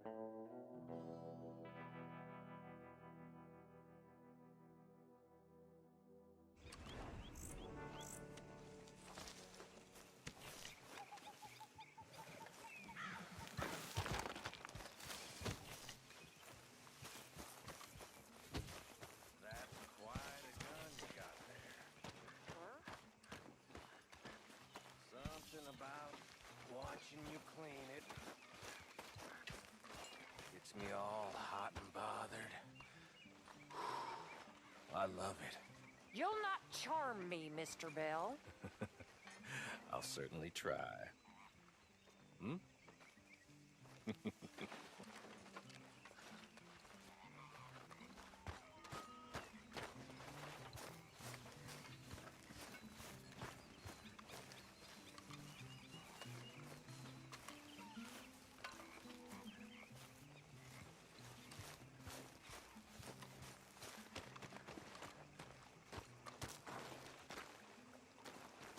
That's quite a gun you got there. Something about watching you clean it gets me all hot and bothered. I love it. You'll not charm me, Mr. Bell. I'll certainly try. Hmm?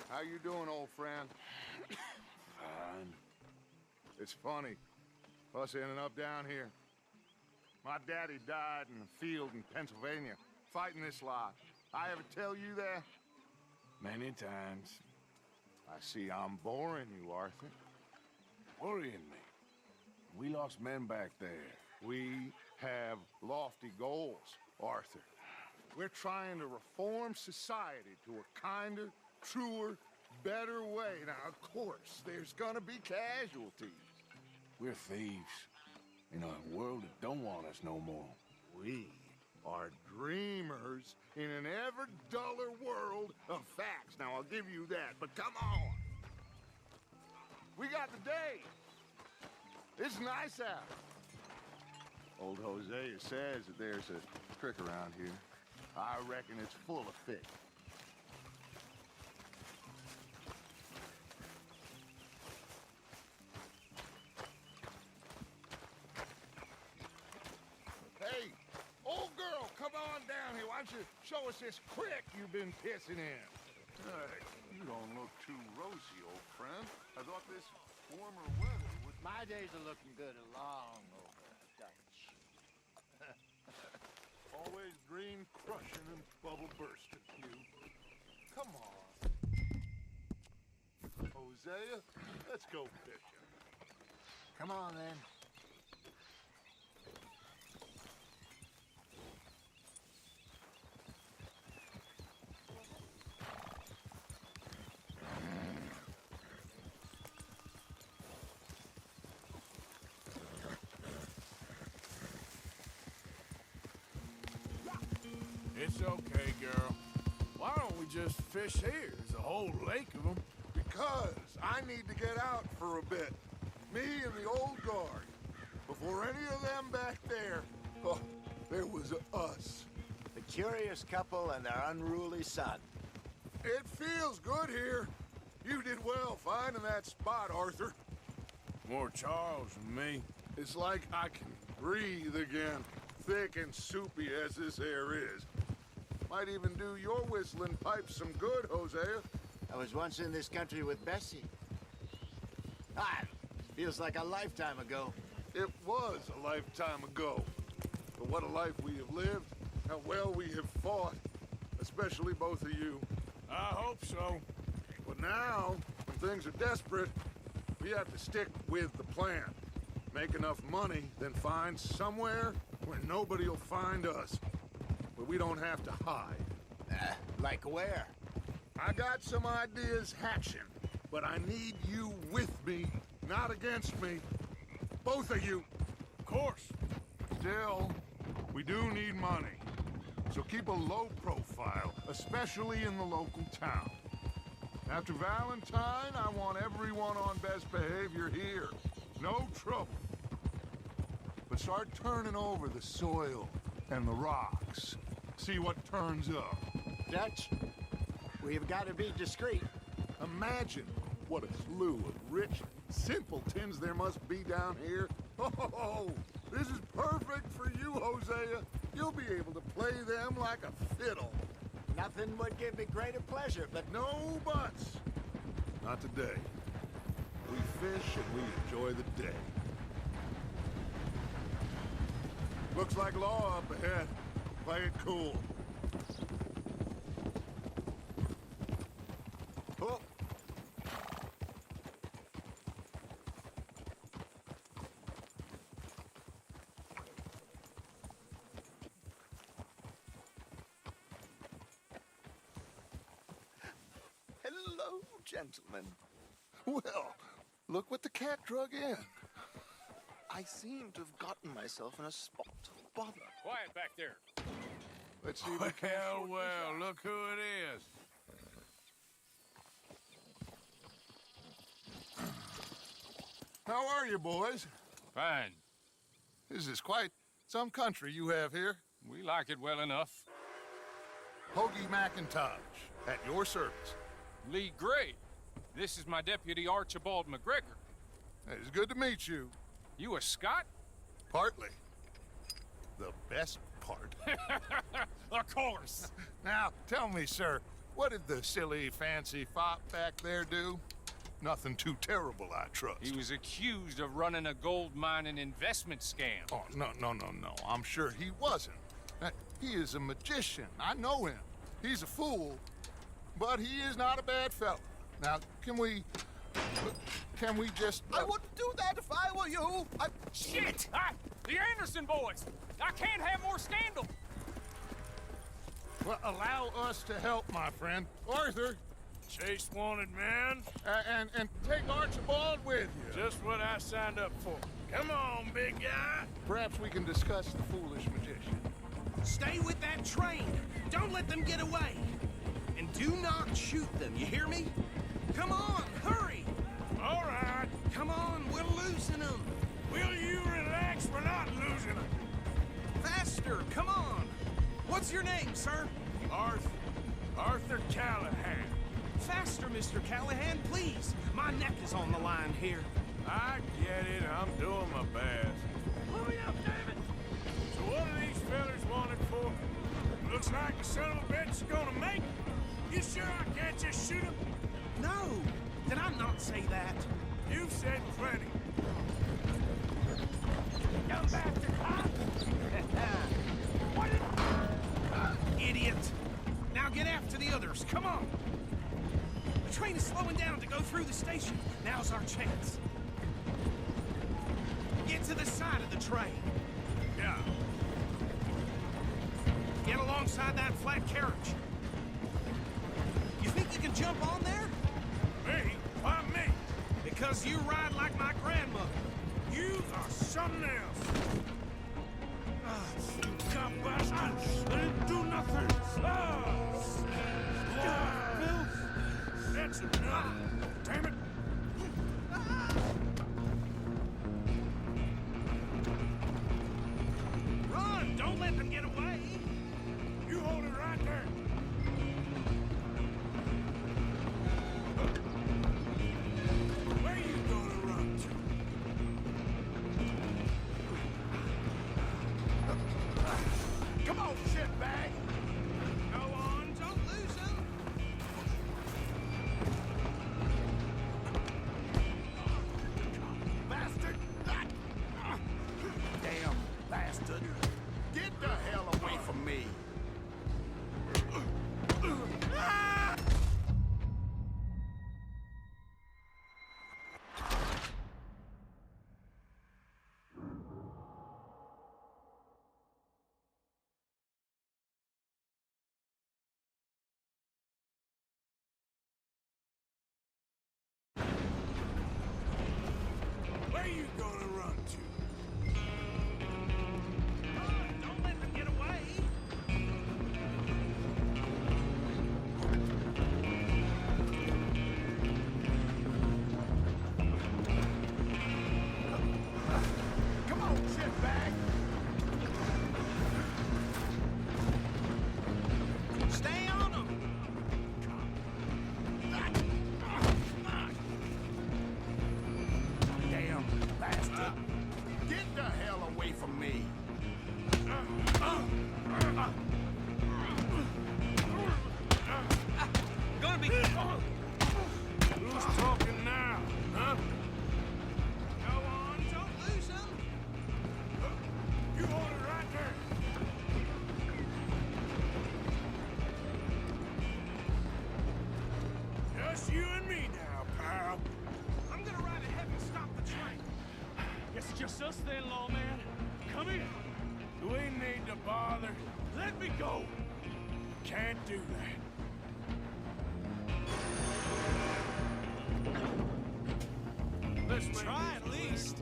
How you doing, old friend? Fine. It's funny, us ending up down here. My daddy died in the field in Pennsylvania, fighting this lot. I ever tell you that? Many times. I see I'm boring you, Arthur. Worrying me. We lost men back there. We have lofty goals, Arthur. We're trying to reform society to a kinder, truer, better way. Now, of course, there's gonna be casualties. We're thieves. In a world that don't want us no more. We are dreamers in an ever duller world of facts. Now, I'll give you that, but come on. We got the day. It's nice out. Old Hosea says that there's a creek around here. I reckon it's full of fish. Hey, old girl, come on down here. Why don't you show us this creek you've been pissing in? You don't look too rosy, old friend. I thought this warmer weather would... My days are looking good along over, Dutch. Always dream crushing and bubble bursting, you. Come on. Hosea, let's go fishing. Come on, then. It's okay, girl. Why don't we just fish here? There's a whole lake of them. Because I need to get out for a bit. Me and the old guard. Before any of them back there, oh, there was us. The curious couple and their unruly son. It feels good here. You did well finding that spot, Arthur. More Charles than me. It's like I can breathe again, thick and soupy as this air is. Might even do your whistling pipes some good, Hosea. I was once in this country with Bessie. Feels like a lifetime ago. It was a lifetime ago. But what a life we have lived, how well we have fought, especially both of you. I hope so. But now, when things are desperate, we have to stick with the plan. Make enough money, then find somewhere where nobody will find us. Where we don't have to hide. Like where? I got some ideas hatching, but I need you with me, not against me. Both of you. Of course. Still, we do need money. So keep a low profile, especially in the local town. After Valentine, I want everyone on best behavior here. No trouble. But start turning over the soil and the rocks. See what turns up. Dutch, we've got to be discreet. Imagine what a slew of rich simpletons there must be down here. Oh, this is perfect for you, Hosea. You'll be able to play them like a fiddle. Nothing would give me greater pleasure, but No buts. Not today. We fish and we enjoy the day. Looks like law up ahead. Play it cool. Oh. Hello, gentlemen. Well, look what the cat drug in. I seem to have gotten myself in a spot of bother. Quiet back there. Let's see if we can Well, sort this well, out. look who it is. How are you, boys? Fine. This is quite some country you have here. We like it well enough. Hoagie McIntosh, at your service. Lee Gray. This is my deputy Archibald McGregor. It's good to meet you. You a Scot? Partly. The best part. Of course. Now, tell me, sir, what did the silly, fancy fop back there do? Nothing too terrible, I trust. He was accused of running a gold mining investment scam. Oh, no. I'm sure he wasn't. He is a magician. I know him. He's a fool, but he is not a bad fellow. Now, can we just... I wouldn't do that if I were you. Shit! The Anderson boys! I can't have more scandal! Well, allow us to help, my friend. Arthur, Chase wanted man. and take Archibald with you. Just what I signed up for. Come on, big guy. Perhaps we can discuss the foolish magician. Stay with that train. Don't let them get away. And do not shoot them, you hear me? Come on, hurry. All right. Come on, we're losing them. Will you relax? We're not losing them. Faster, come on. What's your name, sir? Arthur Callahan. Faster, Mr. Callahan, please. My neck is on the line here. I get it. I'm doing my best. Hurry up, David. So what are these fellas wanted for? Looks like the son of a bitch is gonna make it. You sure I can't just shoot him? No, did I not say that? You've said plenty. Young bastard, huh? Idiot. Now get after the others, come on. The train is slowing down to go through the station. Now's our chance. Get to the side of the train. Yeah. Get alongside that flat carriage. You think you can jump on there? Me? Why me? Because you ride like my grandmother. You are something else. You dumb bastard! I didn't do nothing! Bill! That's enough! Damn it! Run! Don't let them get away! You hold it right there! Where you gonna run to? Come on, shitbag! Go on, don't lose them! Bastard! Damn bastard! Get the hell away from me! bother. Let me go. Can't do that. Let's Try at least.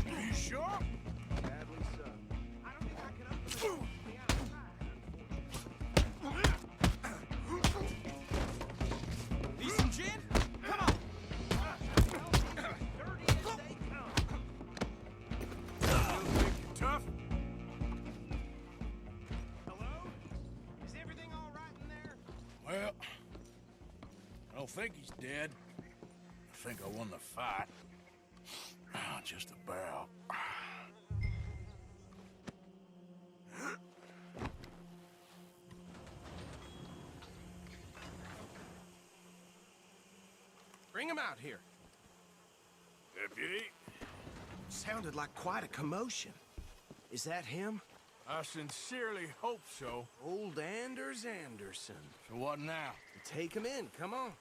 You sure? Badly so. I don't think I can open the door from the outside. Need some gin? Come on. Dirty as they come. Still think you're tough? Hello? Is everything all right in there? Well, I don't think he's dead. I think I won the fight. Just about. Bring him out here. Deputy, Sounded like quite a commotion. Is that him? I sincerely hope so. Old Anders Anderson. So what now? Take him in, come on.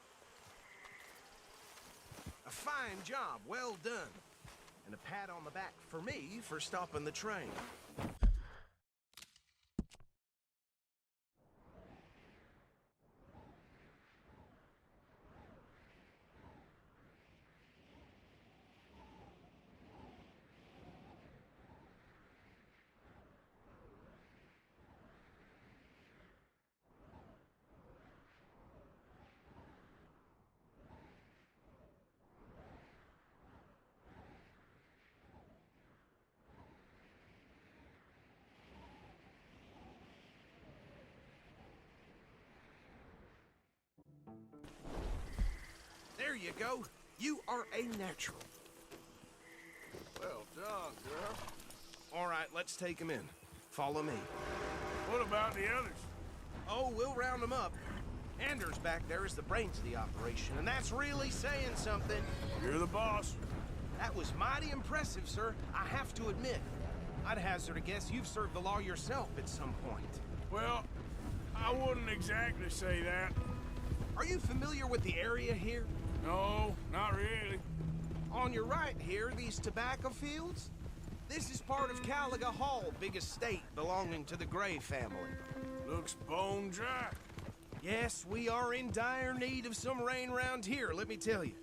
A fine job, well done. And a pat on the back for me for stopping the train. There you go. You are a natural. Well done, girl. All right, let's take him in. Follow me. What about the others? Oh, we'll round them up. Anders back there is the brains of the operation, and that's really saying something. You're the boss. That was mighty impressive, sir. I have to admit. I'd hazard a guess you've served the law yourself at some point. Well, I wouldn't exactly say that. Are you familiar with the area here? No, not really. On your right here, these tobacco fields? This is part of Caliga Hall, big estate belonging to the Gray family. Looks bone dry. Yes, we are in dire need of some rain round here, let me tell you.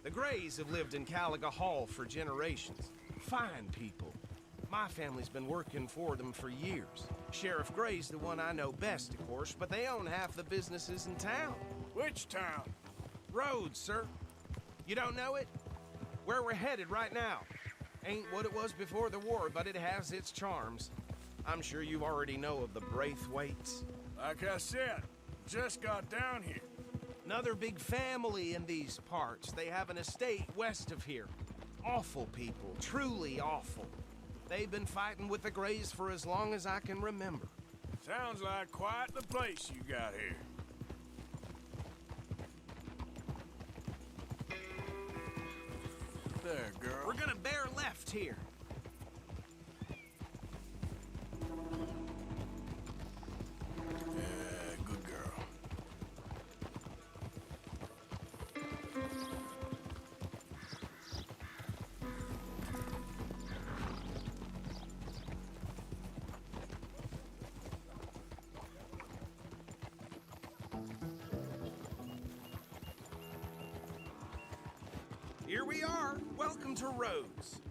The Grays have lived in Caliga Hall for generations. Fine people. My family's been working for them for years. Sheriff Gray's the one I know best, of course, but they own half the businesses in town. Which town? Rhodes, sir. You don't know it? Where we're headed right now. Ain't what it was before the war, but it has its charms. I'm sure you already know of the Braithwaites. Like I said, just got down here. Another big family in these parts. They have an estate west of here. Awful people, truly awful. They've been fighting with the Grays for as long as I can remember. Sounds like quite the place you got here. There, girl. We're gonna bear left here. Yeah, good girl. Here we are. Welcome to Rhodes.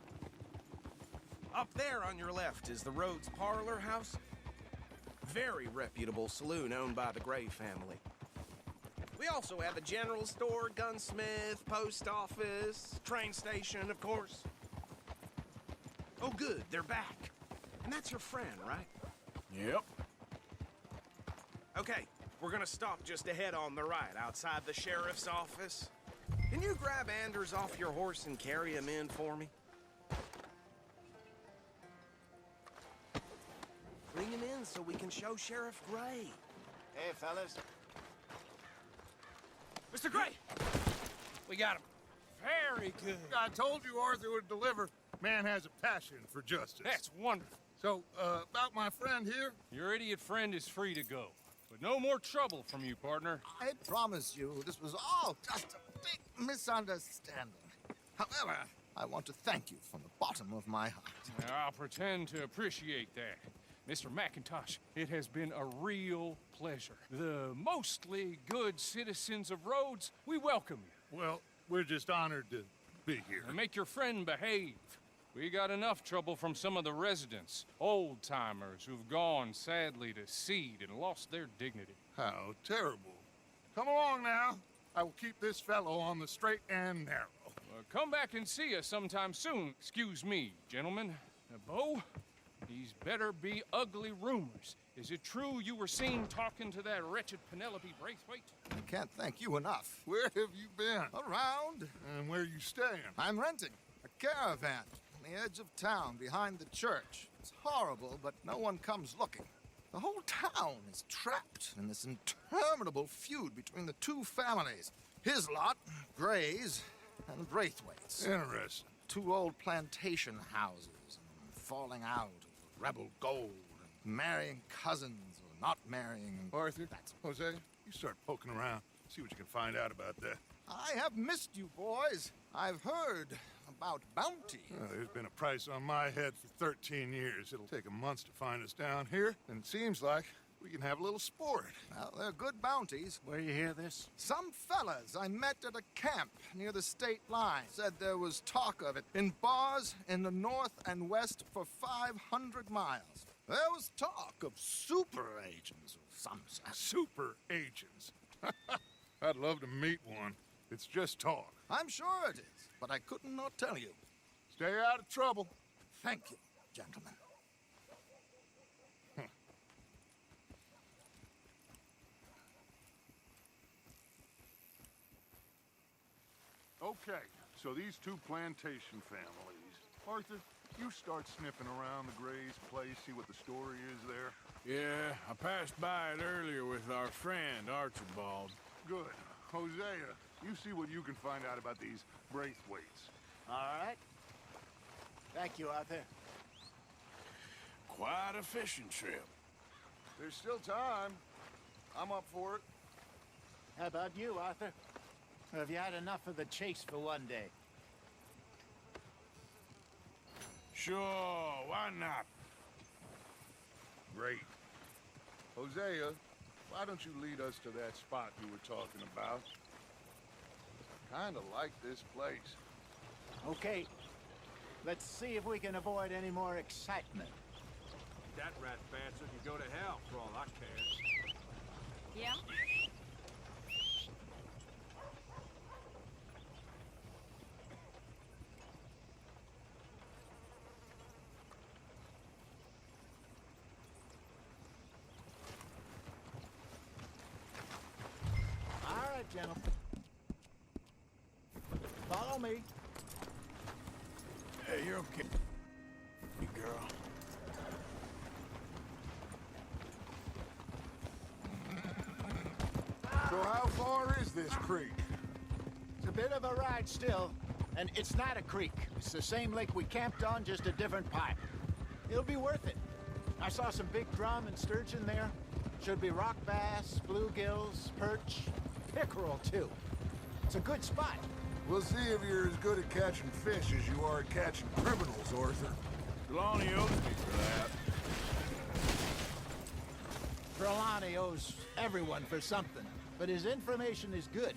Up there on your left is the Rhodes Parlor House. Very reputable saloon owned by the Gray family. We also have a general store, gunsmith, post office, train station, of course. Oh, good, they're back. And that's your friend, right? Yep. Okay, we're gonna stop just ahead on the right, outside the sheriff's office. Can you grab Anders off your horse and carry him in for me? Bring him in so we can show Sheriff Gray. Hey, fellas. Mr. Gray! We got him. Very good. I told you Arthur would deliver. Man has a passion for justice. That's wonderful. So, about my friend here? Your idiot friend is free to go. But no more trouble from you, partner. I promise you, this was all just a big misunderstanding. However, I want to thank you from the bottom of my heart. Now, I'll pretend to appreciate that. Mr. McIntosh, it has been a real pleasure. The mostly good citizens of Rhodes, we welcome you. Well, we're just honored to be here. And make your friend behave. We got enough trouble from some of the residents, old-timers who've gone, sadly, to seed and lost their dignity. How terrible. Come along now. I will keep this fellow on the straight and narrow. Come back and see us sometime soon. Excuse me, gentlemen. Bo, these better be ugly rumors. Is it true you were seen talking to that wretched Penelope Braithwaite? I can't thank you enough. Where have you been? Around. And where are you staying? I'm renting a caravan on the edge of town behind the church. It's horrible, but no one comes looking. The whole town is trapped in this interminable feud between the two families. His lot, Gray's, and Braithwaite's. Interesting. Two old plantation houses, and falling out of rebel gold, and marrying cousins or not marrying. Arthur, Jose, you start poking around. See what you can find out about that. I have missed you, boys. I've heard about bounty. There's been a price on my head for 13 years. It'll take a month to find us down here, and it seems like we can have a little sport. Well, they're good bounties. Where you hear this? Some fellas I met at a camp near the state line said there was talk of it in bars in the north and west for 500 miles. There was talk of super agents of some sort. Super agents. I'd love to meet one. It's just talk. I'm sure it is, but I couldn't not tell you. Stay out of trouble. Thank you, gentlemen. Okay, so these two plantation families. Arthur, you start sniffing around the Gray's place, see what the story is there. Yeah, I passed by it earlier with our friend, Archibald. Good. Hosea, you see what you can find out about these Braithwaites. All right. Thank you, Arthur. Quite a fishing trip. There's still time. I'm up for it. How about you, Arthur? Or have you had enough of the chase for one day? Sure, why not? Great. Hosea, why don't you lead us to that spot you were talking about? Kinda like this place. Okay. Let's see if we can avoid any more excitement. That rat bastard can go to hell for all I care. Yeah? All right, gentlemen. Follow me. Hey, you're okay. You girl. So how far is this creek? It's a bit of a ride still, and it's not a creek. It's the same lake we camped on, just a different part. It'll be worth it. I saw some big drum and sturgeon there. Should be rock bass, bluegills, perch, pickerel too. It's a good spot. We'll see if you're as good at catching fish as you are at catching criminals, Arthur. Trelawney owes me for that. Trelawney owes everyone for something, but his information is good.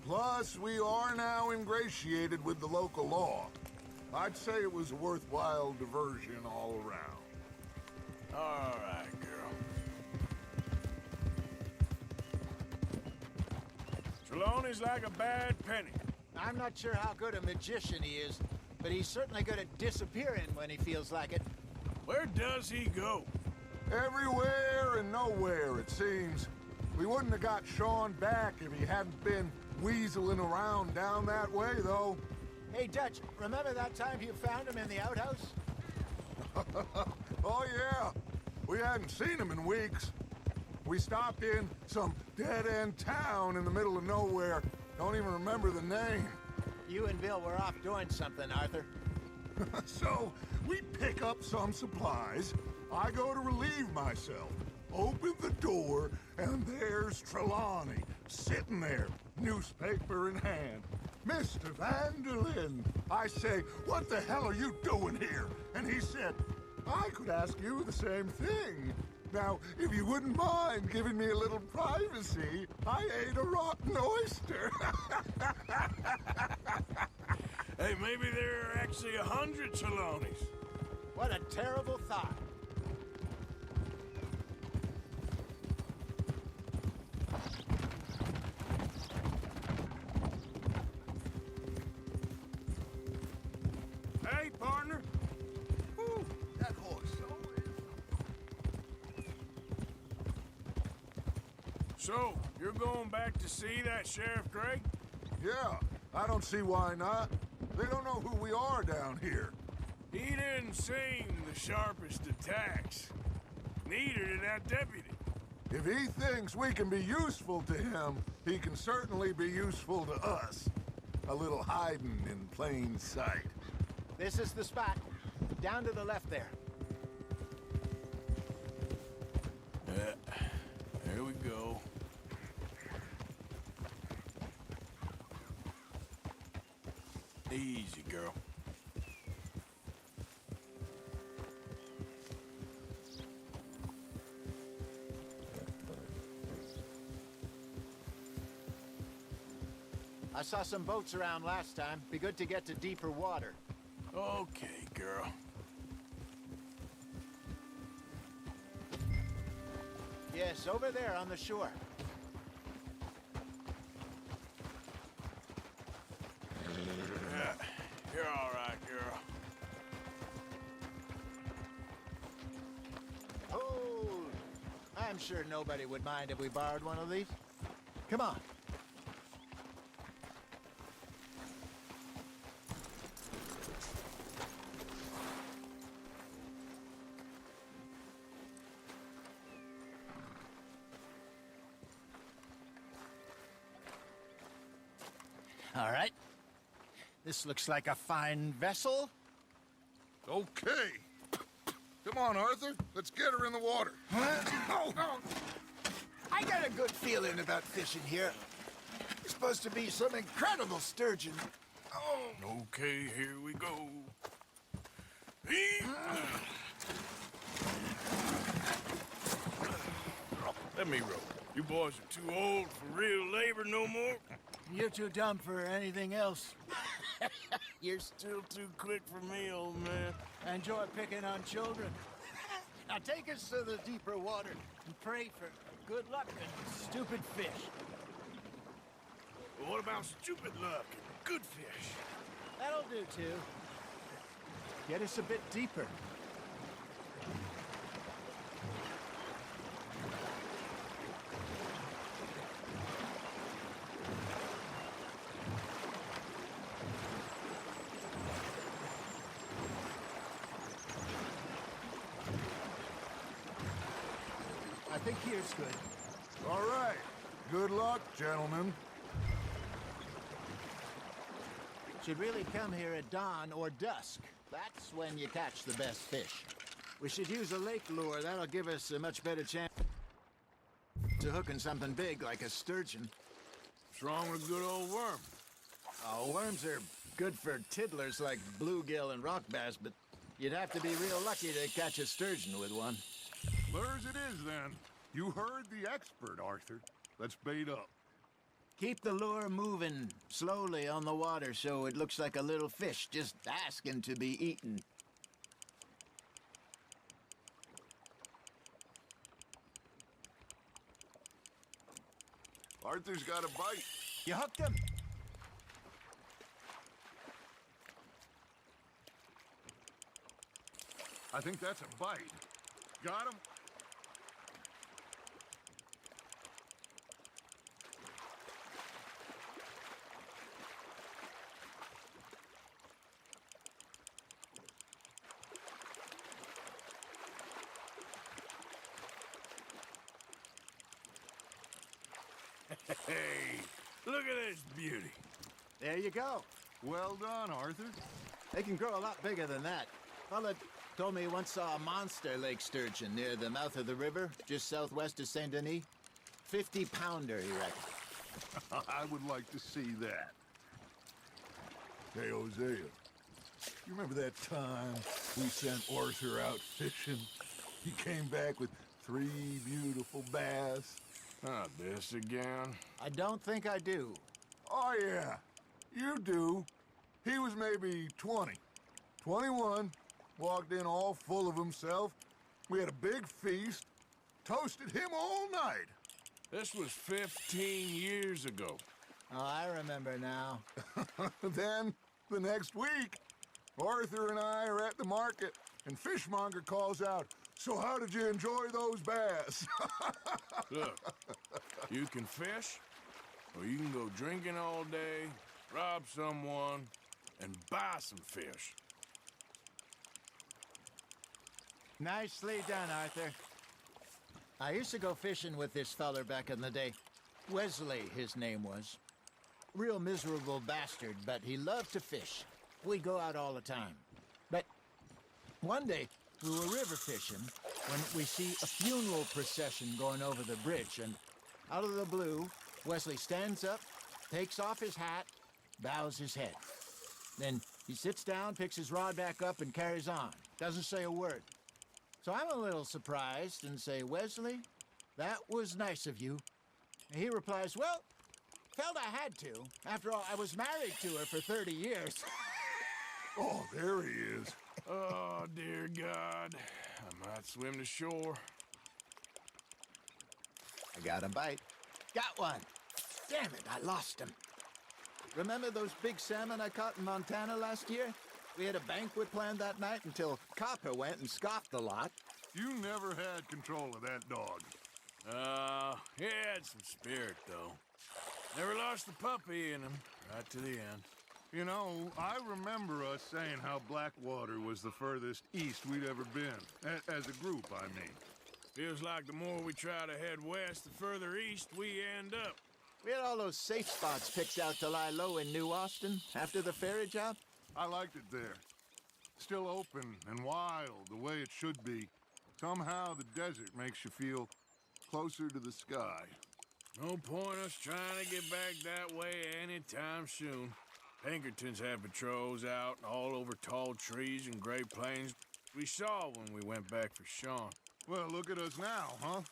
Plus, we are now ingratiated with the local law. I'd say it was a worthwhile diversion all around. All right, girl. Trelawney's like a bad penny. I'm not sure how good a magician he is, but he's certainly good at disappearing when he feels like it. Where does he go? Everywhere and nowhere, it seems. We wouldn't have got Sean back if he hadn't been weaseling around down that way, though. Hey, Dutch, remember that time you found him in the outhouse? Oh, yeah. We hadn't seen him in weeks. We stopped in some dead-end town in the middle of nowhere. Don't even remember the name. You and Bill were off doing something, Arthur. So, we pick up some supplies. I go to relieve myself. Open the door, and there's Trelawney, sitting there, newspaper in hand. Mr. Vanderlyn, I say, what the hell are you doing here? And he said, I could ask you the same thing. Now, if you wouldn't mind giving me a little privacy, I ate a rotten oyster. Hey, maybe there are actually 100 Trelawneys. What a terrible thought. Hey, partner. Whew, that horse. So, you're going back to see that Sheriff Gray? Yeah, I don't see why not. They don't know who we are down here. He didn't seem the sharpest attacks. Neither did that deputy. If he thinks we can be useful to him, he can certainly be useful to us. A little hiding in plain sight. This is the spot. Down to the left there. There we go. Easy, girl. I saw some boats around last time. Be good to get to deeper water. Okay, girl. Yes, over there on the shore. Yeah, you're all right, girl. Oh, I'm sure nobody would mind if we borrowed one of these. Come on. All right. This looks like a fine vessel. Okay. Come on, Arthur. Let's get her in the water. Oh, I got a good feeling about fishing here. It's supposed to be some incredible sturgeon. Oh, Okay, here we go. Let me row. You boys are too old for real labor no more. you're too dumb for anything else. You're still too quick for me, old man. I enjoy picking on children. Now take us to the deeper water and pray for good luck and stupid fish. What about stupid luck and good fish? That'll do, too. Get us a bit deeper. I think here's good. All right. Good luck, gentlemen. Should really come here at dawn or dusk. That's when you catch the best fish. We should use a lake lure. That'll give us a much better chance to hooking something big like a sturgeon. What's wrong with a good old worm? Oh, worms are good for tiddlers like bluegill and rock bass, but you'd have to be real lucky to catch a sturgeon with one. Lures it is, then. You heard the expert, Arthur. Let's bait up. Keep the lure moving slowly on the water so it looks like a little fish just asking to be eaten. Arthur's got a bite. You hooked him? I think that's a bite. Got him? Hey, look at this beauty. There you go. Well done, Arthur. They can grow a lot bigger than that. Fella told me he once saw a monster lake sturgeon near the mouth of the river, just southwest of Saint Denis. 50-pounder, he reckons. I would like to see that. Hey, Hosea, You remember that time we sent Arthur out fishing? He came back with 3 beautiful bass. Not this again. I don't think I do. Oh, yeah. You do. He was maybe 20. 21. Walked in all full of himself. We had a big feast. Toasted him all night. This was 15 years ago. Oh, I remember now. Then, the next week, Arthur and I are at the market, and Fishmonger calls out, "So how did you enjoy those bass?" Look, you can fish, or you can go drinking all day, rob someone, and buy some fish. Nicely done, Arthur. I used to go fishing with this feller back in the day. Wesley, his name was. Real miserable bastard, but he loved to fish. We'd go out all the time. But one day, we were river fishing when we see a funeral procession going over the bridge, and out of the blue, Wesley stands up, takes off his hat, bows his head. Then he sits down, picks his rod back up, and carries on. Doesn't say a word. So I'm a little surprised and say, "Wesley, that was nice of you." And he replies, "Well, felt I had to. After all, I was married to her for 30 years. Oh, there he is. Oh, dear God. I might swim to shore. I got a bite. Got one. Damn it, I lost him. Remember those big salmon I caught in Montana last year? We had a banquet planned that night until Copper went and scoffed the lot. You never had control of that dog. He had some spirit, though. Never lost the puppy in him, right to the end. You know, I remember us saying how Blackwater was the furthest east we'd ever been. As a group, I mean. Feels like the more we try to head west, the further east we end up. We had all those safe spots picked out to lie low in New Austin after the ferry job. I liked it there. Still open and wild, the way it should be. Somehow the desert makes you feel closer to the sky. No point us trying to get back that way anytime soon. Pinkertons have patrols out all over tall trees and Great Plains. We saw when we went back for Sean. Well, look at us now, huh?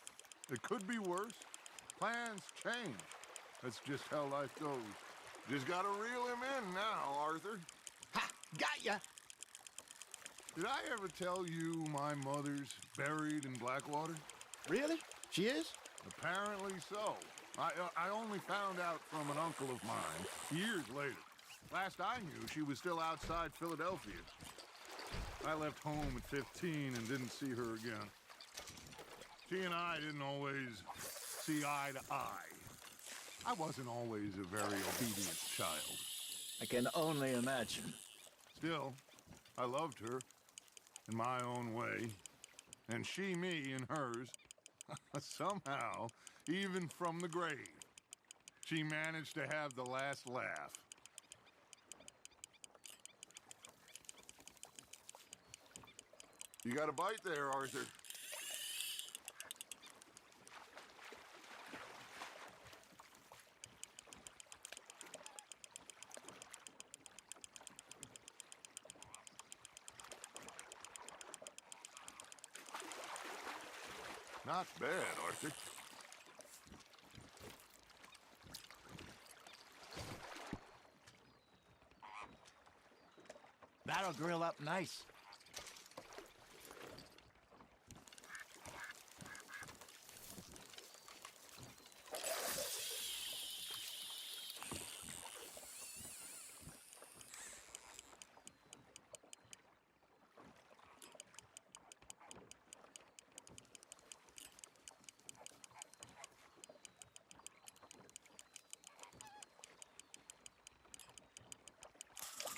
It could be worse. Plans change. That's just how life goes. Just gotta reel him in now, Arthur. Ha! Got ya! Did I ever tell you my mother's buried in Blackwater? Really? She is? Apparently so. I only found out from an uncle of mine years later. Last I knew, she was still outside Philadelphia. I left home at 15 and didn't see her again. She and I didn't always see eye to eye. I wasn't always a very obedient child. I can only imagine. Still, I loved her in my own way, and she me in hers. Somehow, even from the grave, she managed to have the last laugh. You got a bite there, Arthur. Not bad, Arthur. That'll grill up nice.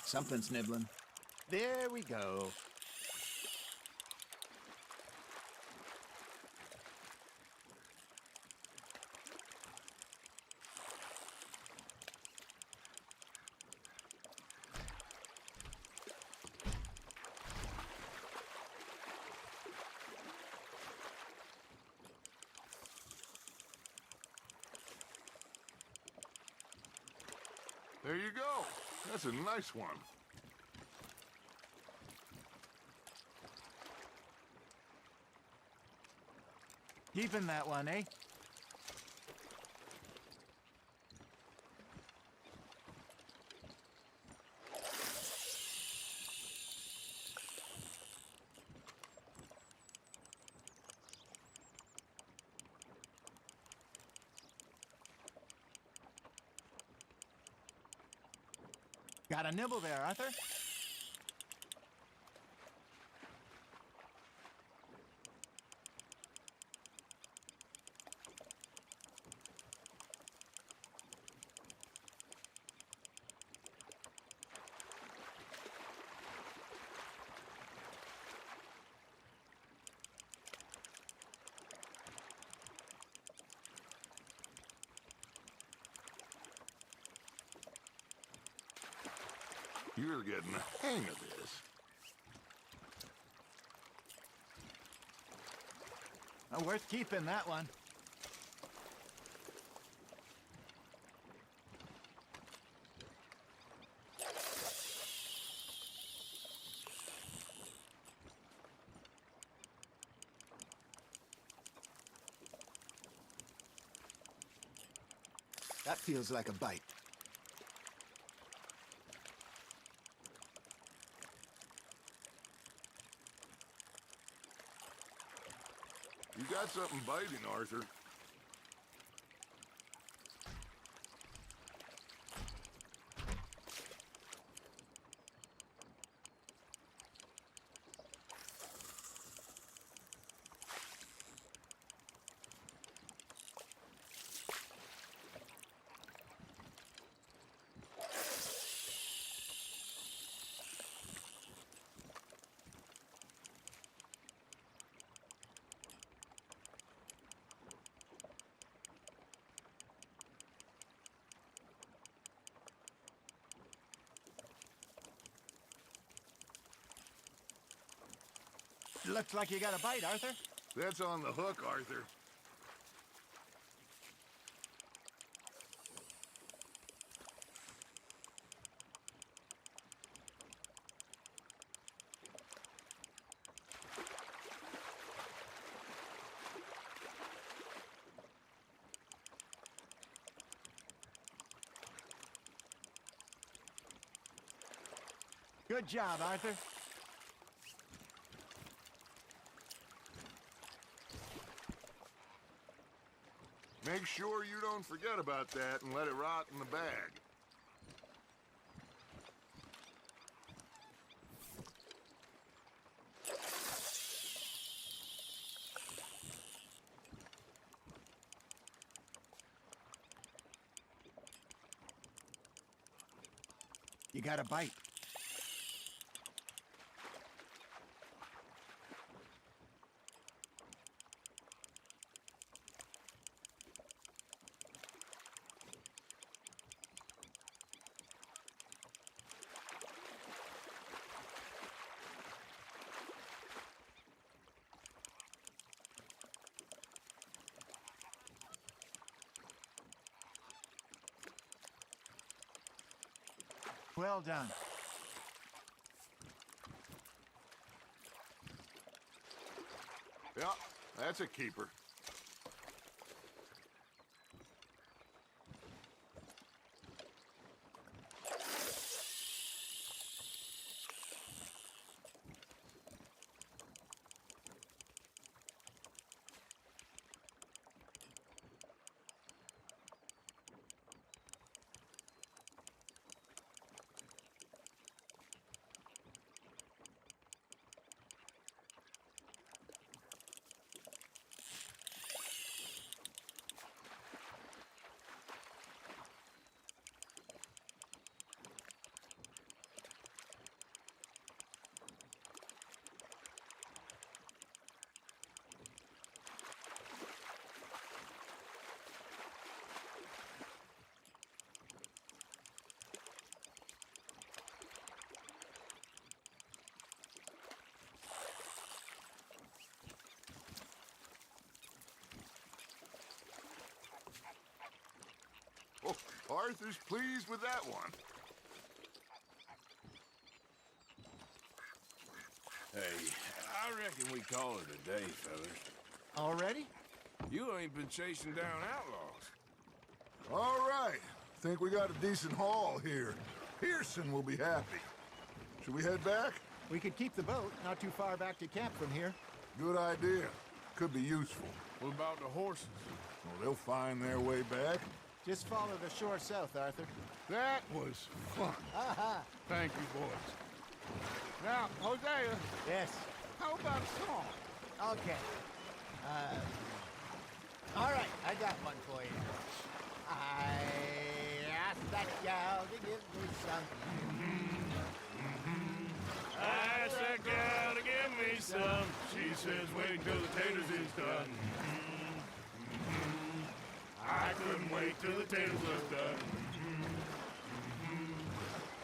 Something's nibbling. There we go. There you go. That's a nice one. Keeping that one, eh? Got a nibble there, Arthur? You're getting the hang of this. Oh, worth keeping that one. That feels like a bite. You got something biting, Arthur. Looks like you got a bite, Arthur. That's on the hook, Arthur. Good job, Arthur. Make sure you don't forget about that and let it rot in the bag. You got a bite. Well done. Yeah, that's a keeper. Oh, Arthur's pleased with that one. Hey, I reckon we call it a day, fellas. Already? You ain't been chasing down outlaws. All right. Think we got a decent haul here. Pearson will be happy. Should we head back? We could keep the boat not too far back to camp from here. Good idea. Could be useful. What about the horses? Well, they'll find their way back. Just follow the shore south, Arthur. That was fun. Thank you, boys. Now, Hosea, Yes. how about a song? Okay. All right, I got one for you. I asked that gal to give me some. I asked that gal to give me some. She says, wait till the taters is done. I couldn't wait till the taters was done.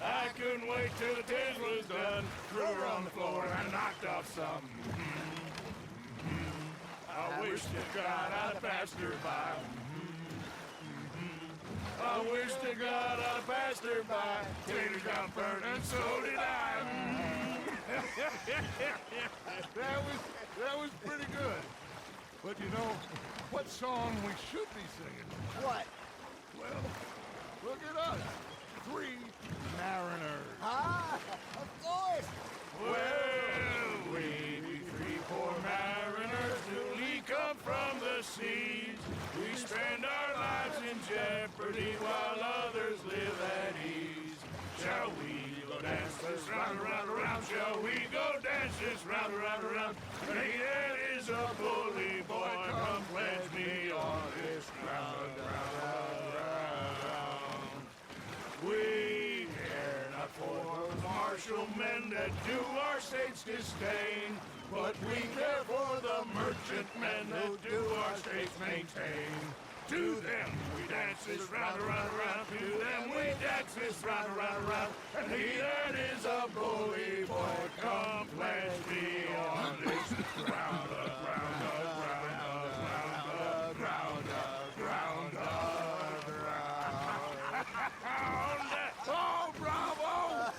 I couldn't wait till the taters was done. Threw her on the floor and knocked off some. I wish to God I'd passed her by. I wish to God I'd passed her by. Taters got burned and so did I. That was pretty good. But you know, what song we should be singing? What? Well, look at us. 3 mariners. Ah, of course. Well, we be 3 poor mariners newly come from the seas. We spend our lives in jeopardy while others live at ease. Shall we go dance this round, around, around? Shall we go dance this round, around, around? Hey, that is a bully boy. Come pledge me on this round, round, round. We care not for the martial men that do our state's disdain, but we care for the merchant men that do our state's maintain. To them we dance this round, around, around. To them we dance this round, around, around. And he that is a bully boy, come pledge me on this round, round, round, round, round, round. Oh, bravo!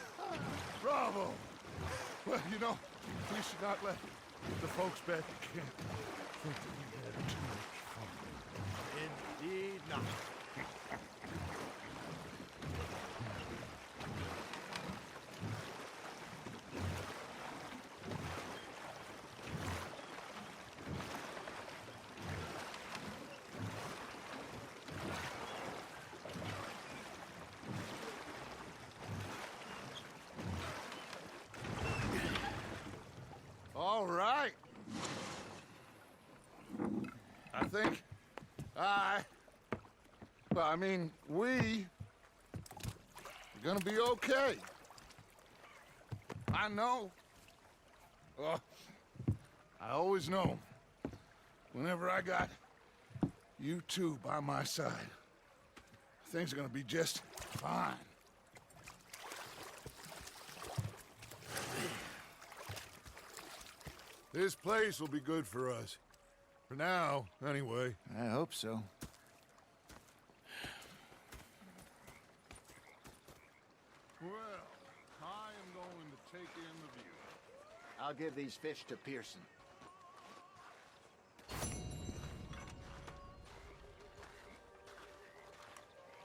Bravo! Well, you know, we should not let the folks back at camp think that we had too much fun. Indeed not. All right. I think we are gonna be okay. I know. I always know. Whenever I got you two by my side, things are gonna be just fine. This place will be good for us. For now, anyway. I hope so. Well, I am going to take in the view. I'll give these fish to Pearson.